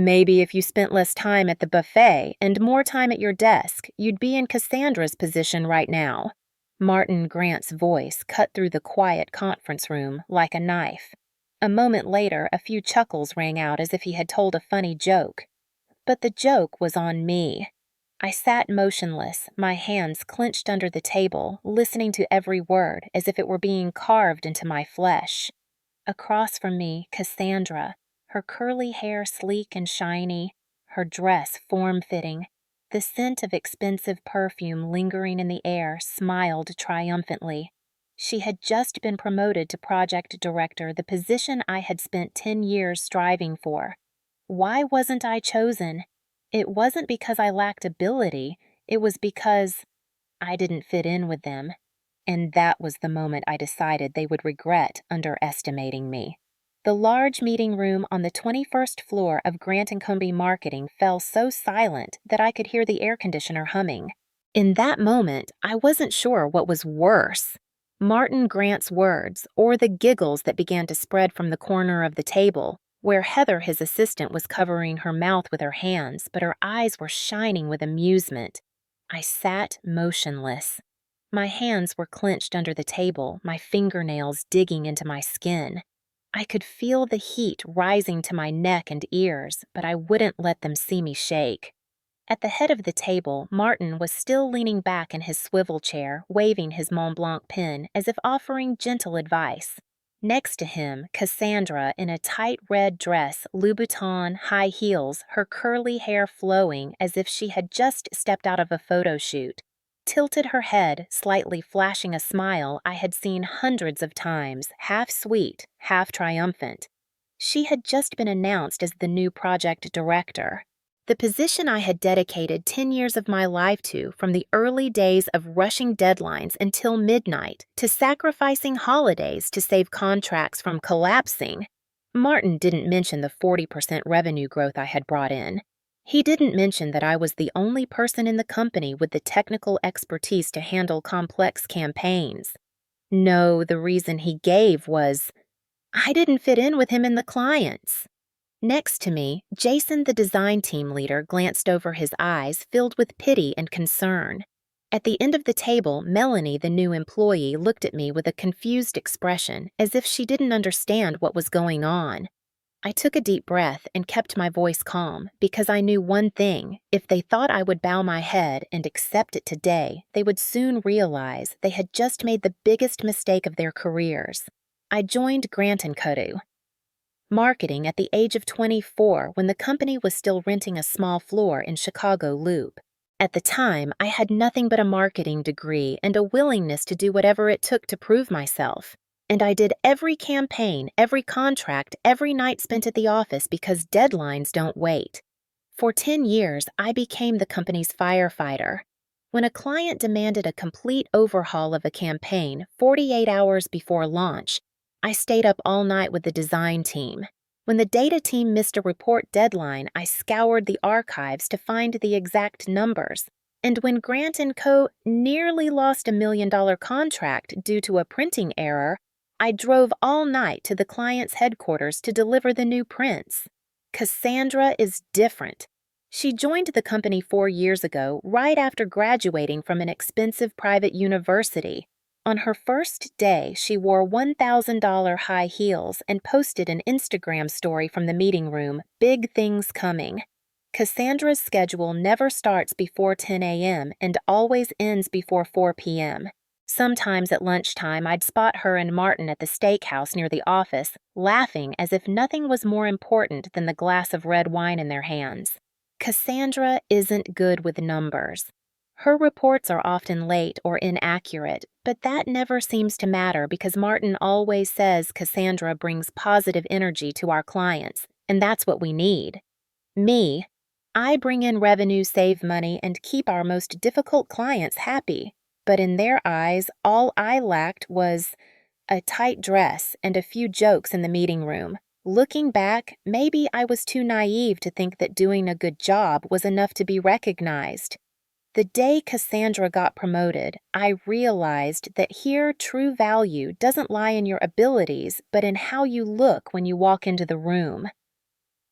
Maybe if you spent less time at the buffet and more time at your desk, you'd be in Cassandra's position right now. Martin Grant's voice cut through the quiet conference room like a knife. A moment later, a few chuckles rang out as if he had told a funny joke. But the joke was on me. I sat motionless, my hands clenched under the table, listening to every word as if it were being carved into my flesh. Across from me, Cassandra, her curly hair sleek and shiny, her dress form-fitting, the scent of expensive perfume lingering in the air, smiled triumphantly. She had just been promoted to project director, the position I had spent 10 years striving for. Why wasn't I chosen? It wasn't because I lacked ability, it was because I didn't fit in with them. And that was the moment I decided they would regret underestimating me. The large meeting room on the 21st floor of Grant & Comby Marketing fell so silent that I could hear the air conditioner humming. In that moment, I wasn't sure what was worse, Martin Grant's words or the giggles that began to spread from the corner of the table, where Heather, his assistant, was covering her mouth with her hands, but her eyes were shining with amusement. I sat motionless. My hands were clenched under the table, my fingernails digging into my skin. I could feel the heat rising to my neck and ears, but I wouldn't let them see me shake. At the head of the table, Martin was still leaning back in his swivel chair, waving his Mont Blanc pen as if offering gentle advice. Next to him, Cassandra, in a tight red dress, Louboutin, high heels, her curly hair flowing as if she had just stepped out of a photo shoot, tilted her head, slightly flashing a smile I had seen hundreds of times, half sweet, half triumphant. She had just been announced as the new project director. The position I had dedicated 10 years of my life to, from the early days of rushing deadlines until midnight, to sacrificing holidays to save contracts from collapsing. Martin didn't mention the 40% revenue growth I had brought in. He didn't mention that I was the only person in the company with the technical expertise to handle complex campaigns. No, the reason he gave was, I didn't fit in with him and the clients. Next to me, Jason, the design team leader, glanced over, his eyes filled with pity and concern. At the end of the table, Melanie, the new employee, looked at me with a confused expression, as if she didn't understand what was going on. I took a deep breath and kept my voice calm, because I knew one thing: if they thought I would bow my head and accept it today, they would soon realize they had just made the biggest mistake of their careers. I joined Grant & Co. Marketing at the age of 24, when the company was still renting a small floor in Chicago Loop. At the time, I had nothing but a marketing degree and a willingness to do whatever it took to prove myself. And I did every campaign, every contract, every night spent at the office because deadlines don't wait. For 10 years, I became the company's firefighter. When a client demanded a complete overhaul of a campaign 48 hours before launch, I stayed up all night with the design team. When the data team missed a report deadline, I scoured the archives to find the exact numbers. And when Grant & Co. nearly lost $1 million contract due to a printing error, I drove all night to the client's headquarters to deliver the new prints. Cassandra is different. She joined the company 4 years ago, right after graduating from an expensive private university. On her first day, she wore $1,000 high heels and posted an Instagram story from the meeting room, "Big things coming." Cassandra's schedule never starts before 10 a.m. and always ends before 4 p.m. Sometimes at lunchtime, I'd spot her and Martin at the steakhouse near the office, laughing as if nothing was more important than the glass of red wine in their hands. Cassandra isn't good with numbers. Her reports are often late or inaccurate, but that never seems to matter because Martin always says Cassandra brings positive energy to our clients, and that's what we need. Me, I bring in revenue, save money, and keep our most difficult clients happy. But in their eyes, all I lacked was a tight dress and a few jokes in the meeting room. Looking back, maybe I was too naive to think that doing a good job was enough to be recognized. The day Cassandra got promoted, I realized that here true value doesn't lie in your abilities, but in how you look when you walk into the room.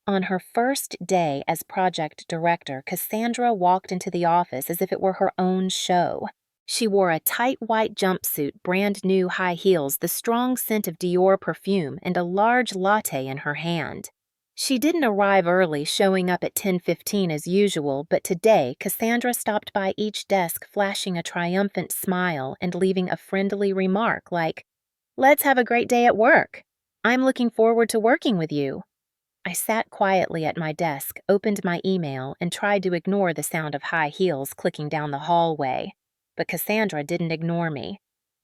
On her first day as project director, Cassandra walked into the office as if it were her own show. She wore a tight white jumpsuit, brand new high heels, the strong scent of Dior perfume, and a large latte in her hand. She didn't arrive early, showing up at 10:15 as usual, but today Cassandra stopped by each desk flashing a triumphant smile and leaving a friendly remark like, "Let's have a great day at work. I'm looking forward to working with you." I sat quietly at my desk, opened my email, and tried to ignore the sound of high heels clicking down the hallway. But Cassandra didn't ignore me.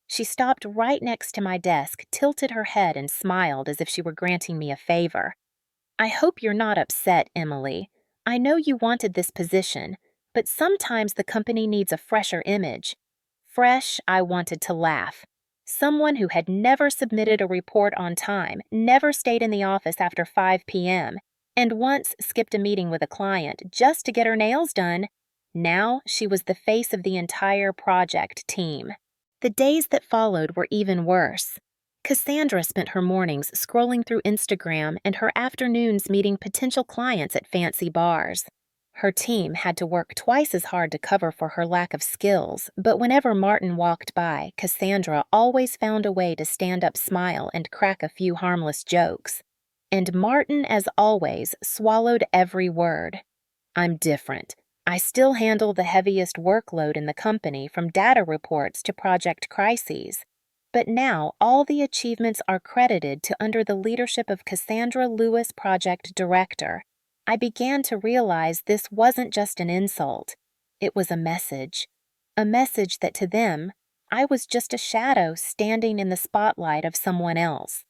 She stopped right next to my desk, tilted her head, and smiled as if she were granting me a favor. "I hope you're not upset, Emily. I know you wanted this position, but sometimes the company needs a fresher image." Fresh, I wanted to laugh. Someone who had never submitted a report on time, never stayed in the office after 5 p.m., and once skipped a meeting with a client just to get her nails done. Now she was the face of the entire project team. The days that followed were even worse. Cassandra spent her mornings scrolling through Instagram and her afternoons meeting potential clients at fancy bars. Her team had to work twice as hard to cover for her lack of skills, but whenever Martin walked by, Cassandra always found a way to stand up, smile, and crack a few harmless jokes. And Martin, as always, swallowed every word. "I'm different. I still handle the heaviest workload in the company, from data reports to project crises. But now all the achievements are credited to under the leadership of Cassandra Lewis, project director." I began to realize this wasn't just an insult. It was a message. A message that to them, I was just a shadow standing in the spotlight of someone else.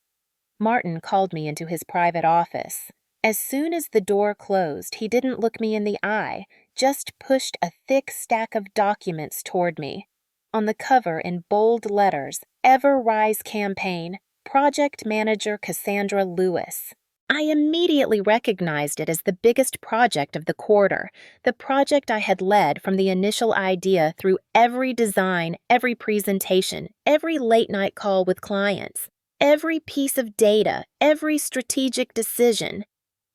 Martin called me into his private office. As soon as the door closed, he didn't look me in the eye, just pushed a thick stack of documents toward me. On the cover, in bold letters, "Ever Rise Campaign, Project Manager Cassandra Lewis." I immediately recognized it as the biggest project of the quarter, the project I had led from the initial idea through every design, every presentation, every late-night call with clients, every piece of data, every strategic decision.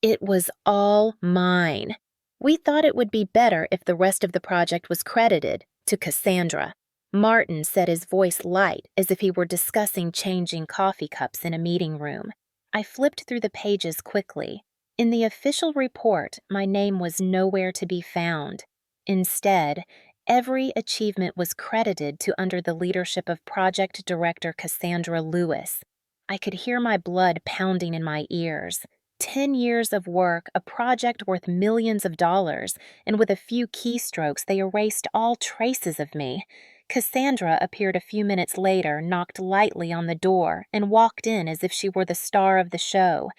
It was all mine. We thought it would be better if the rest of the project was credited to Cassandra. Martin set his voice light, as if he were discussing changing coffee cups in a meeting room. I flipped through the pages quickly. In the official report, my name was nowhere to be found. Instead, every achievement was credited to under the leadership of Project Director Cassandra Lewis. I could hear my blood pounding in my ears. 10 years of work, a project worth millions of dollars, and with a few keystrokes they erased all traces of me. Cassandra appeared a few minutes later, knocked lightly on the door, and walked in as if she were the star of the show.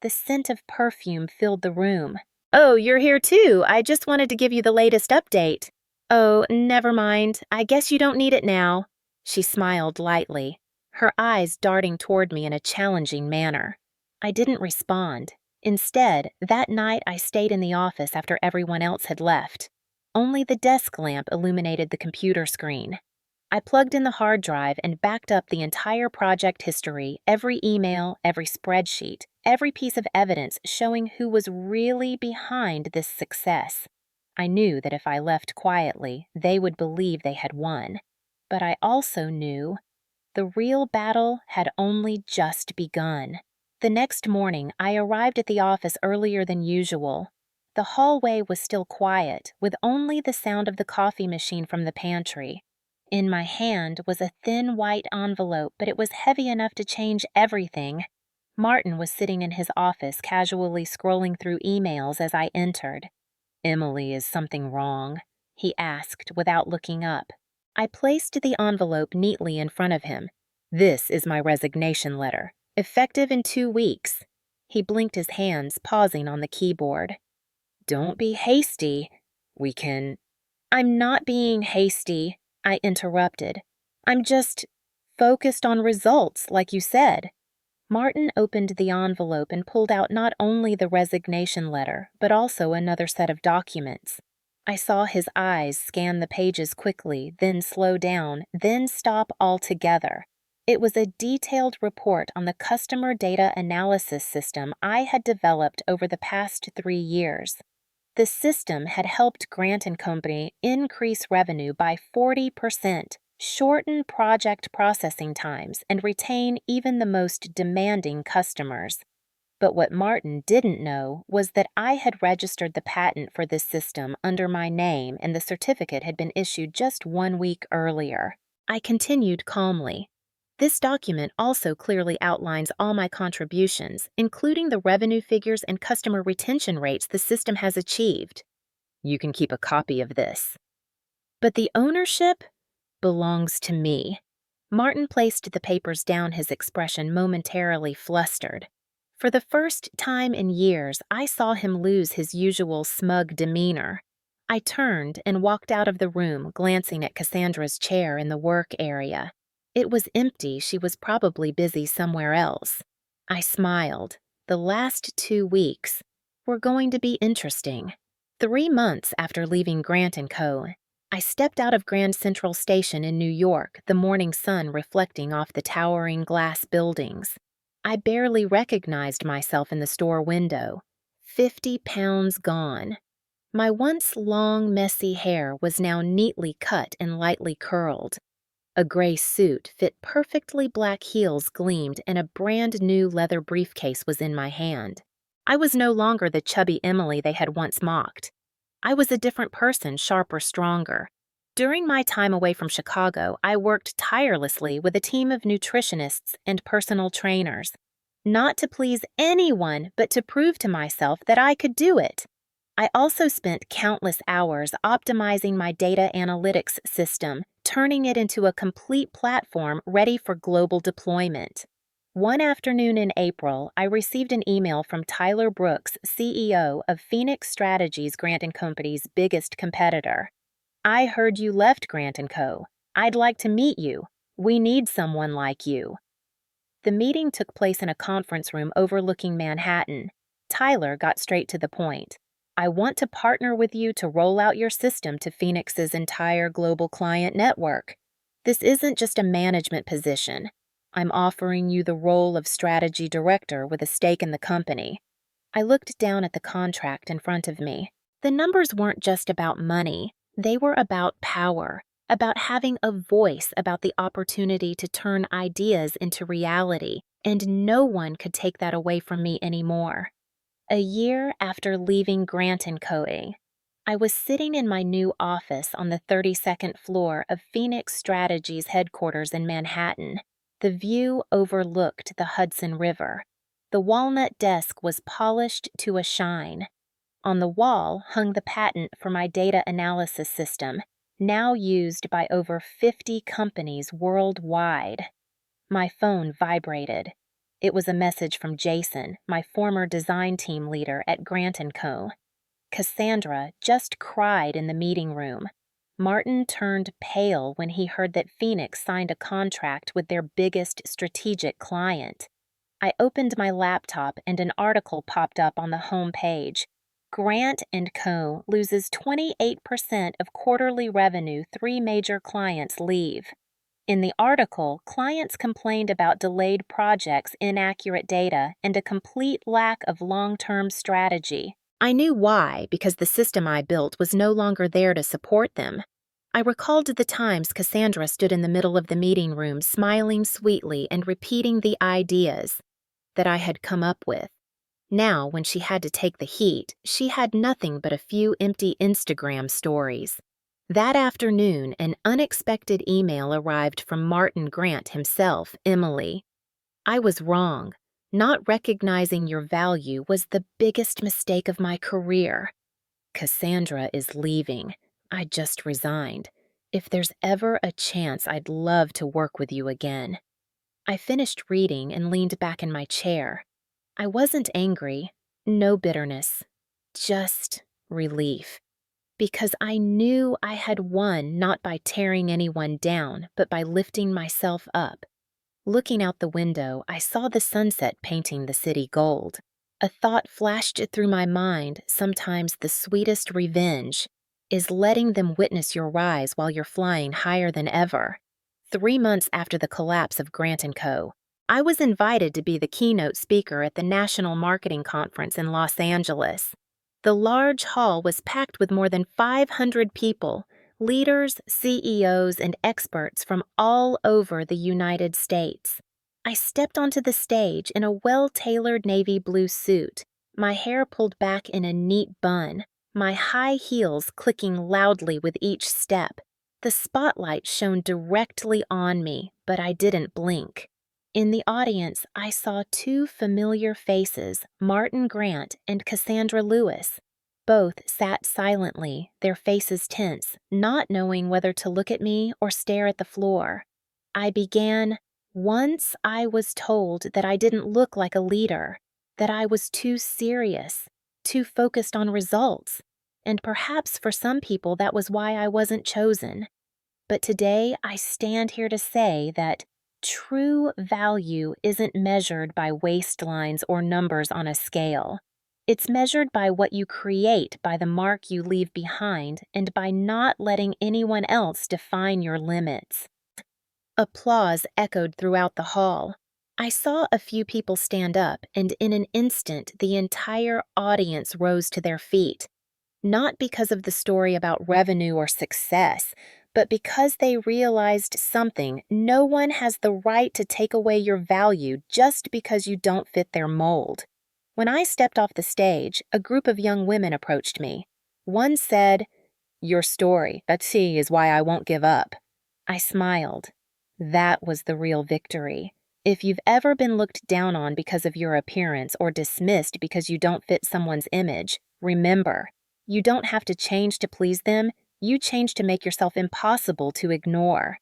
The scent of perfume filled the room. "Oh, you're here too. I just wanted to give you the latest update." "Oh, never mind. I guess you don't need it now." She smiled lightly, her eyes darting toward me in a challenging manner. I didn't respond. Instead, that night I stayed in the office after everyone else had left. Only the desk lamp illuminated the computer screen. I plugged in the hard drive and backed up the entire project history, every email, every spreadsheet, every piece of evidence showing who was really behind this success. I knew that if I left quietly, they would believe they had won. But I also knew the real battle had only just begun. The next morning, I arrived at the office earlier than usual. The hallway was still quiet, with only the sound of the coffee machine from the pantry. In my hand was a thin white envelope, but it was heavy enough to change everything. Martin was sitting in his office, casually scrolling through emails as I entered. "Emily, is something wrong?" he asked without looking up. I placed the envelope neatly in front of him. "This is my resignation letter, effective in 2 weeks." He blinked his hands, pausing on the keyboard. "Don't be hasty. We can—" "I'm not being hasty," I interrupted. "I'm just focused on results, like you said." Martin opened the envelope and pulled out not only the resignation letter, but also another set of documents. I saw his eyes scan the pages quickly, then slow down, then stop altogether. It was a detailed report on the customer data analysis system I had developed over the past 3 years. The system had helped Grant & Company increase revenue by 40%, shorten project processing times, and retain even the most demanding customers. But what Martin didn't know was that I had registered the patent for this system under my name and the certificate had been issued just 1 week earlier. I continued calmly. This document also clearly outlines all my contributions, including the revenue figures and customer retention rates the system has achieved. You can keep a copy of this. But the ownership belongs to me. Martin placed the papers down, his expression momentarily flustered. For the first time in years, I saw him lose his usual smug demeanor. I turned and walked out of the room, glancing at Cassandra's chair in the work area. It was empty. She was probably busy somewhere else. I smiled. The last 2 weeks were going to be interesting. 3 months after leaving Grant & Co., I stepped out of Grand Central Station in New York, the morning sun reflecting off the towering glass buildings. I barely recognized myself in the store window. 50 pounds gone. My once long, messy hair was now neatly cut and lightly curled. A gray suit fit perfectly, black heels gleamed, and a brand new leather briefcase was in my hand. I was no longer the chubby Emily they had once mocked. I was a different person, sharper, stronger. During my time away from Chicago, I worked tirelessly with a team of nutritionists and personal trainers, not to please anyone, but to prove to myself that I could do it. I also spent countless hours optimizing my data analytics system, turning it into a complete platform ready for global deployment. One afternoon in April, I received an email from Tyler Brooks, CEO of Phoenix Strategies, Grant & Company's biggest competitor. I heard you left Grant & Co. I'd like to meet you. We need someone like you. The meeting took place in a conference room overlooking Manhattan. Tyler got straight to the point. I want to partner with you to roll out your system to Phoenix's entire global client network. This isn't just a management position. I'm offering you the role of strategy director with a stake in the company. I looked down at the contract in front of me. The numbers weren't just about money. They were about power, about having a voice, about the opportunity to turn ideas into reality, and no one could take that away from me anymore. A year after leaving Grant & Co., I was sitting in my new office on the 32nd floor of Phoenix Strategies headquarters in Manhattan. The view overlooked the Hudson River. The walnut desk was polished to a shine. On the wall hung the patent for my data analysis system, now used by over 50 companies worldwide. My phone vibrated. It was a message from Jason, my former design team leader at Grant & Co. Cassandra just cried in the meeting room. Martin turned pale when he heard that Phoenix signed a contract with their biggest strategic client. I opened my laptop and an article popped up on the home page. Grant & Co. loses 28% of quarterly revenue 3 major clients leave. In the article, clients complained about delayed projects, inaccurate data, and a complete lack of long-term strategy. I knew why, because the system I built was no longer there to support them. I recalled the times Cassandra stood in the middle of the meeting room, smiling sweetly and repeating the ideas that I had come up with. Now, when she had to take the heat, she had nothing but a few empty Instagram stories. That afternoon, an unexpected email arrived from Martin Grant himself, Emily. I was wrong. Not recognizing your value was the biggest mistake of my career. Cassandra is leaving. I just resigned. If there's ever a chance, I'd love to work with you again. I finished reading and leaned back in my chair. I wasn't angry, no bitterness, just relief. Because I knew I had won not by tearing anyone down, but by lifting myself up. Looking out the window, I saw the sunset painting the city gold. A thought flashed through my mind, sometimes the sweetest revenge is letting them witness your rise while you're flying higher than ever. 3 months after the collapse of Grant & Co., I was invited to be the keynote speaker at the National Marketing Conference in Los Angeles. The large hall was packed with more than 500 people, leaders, CEOs, and experts from all over the United States. I stepped onto the stage in a well-tailored navy blue suit, my hair pulled back in a neat bun, my high heels clicking loudly with each step. The spotlight shone directly on me, but I didn't blink. In the audience, I saw two familiar faces, Martin Grant and Cassandra Lewis. Both sat silently, their faces tense, not knowing whether to look at me or stare at the floor. I began, "Once I was told that I didn't look like a leader, that I was too serious, too focused on results, and perhaps for some people that was why I wasn't chosen. But today I stand here to say that true value isn't measured by waistlines or numbers on a scale. It's measured by what you create, by the mark you leave behind, and by not letting anyone else define your limits." Applause echoed throughout the hall. I saw a few people stand up, and in an instant the entire audience rose to their feet. Not because of the story about revenue or success, but because they realized something: no one has the right to take away your value just because you don't fit their mold. When I stepped off the stage, a group of young women approached me. One said, "Your story, that tea is why I won't give up." I smiled. That was the real victory. If you've ever been looked down on because of your appearance or dismissed because you don't fit someone's image, remember, you don't have to change to please them, you change to make yourself impossible to ignore.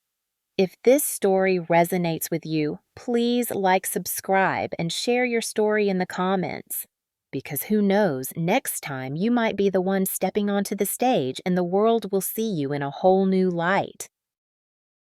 If this story resonates with you, please like, subscribe, and share your story in the comments. Because who knows, next time you might be the one stepping onto the stage and the world will see you in a whole new light.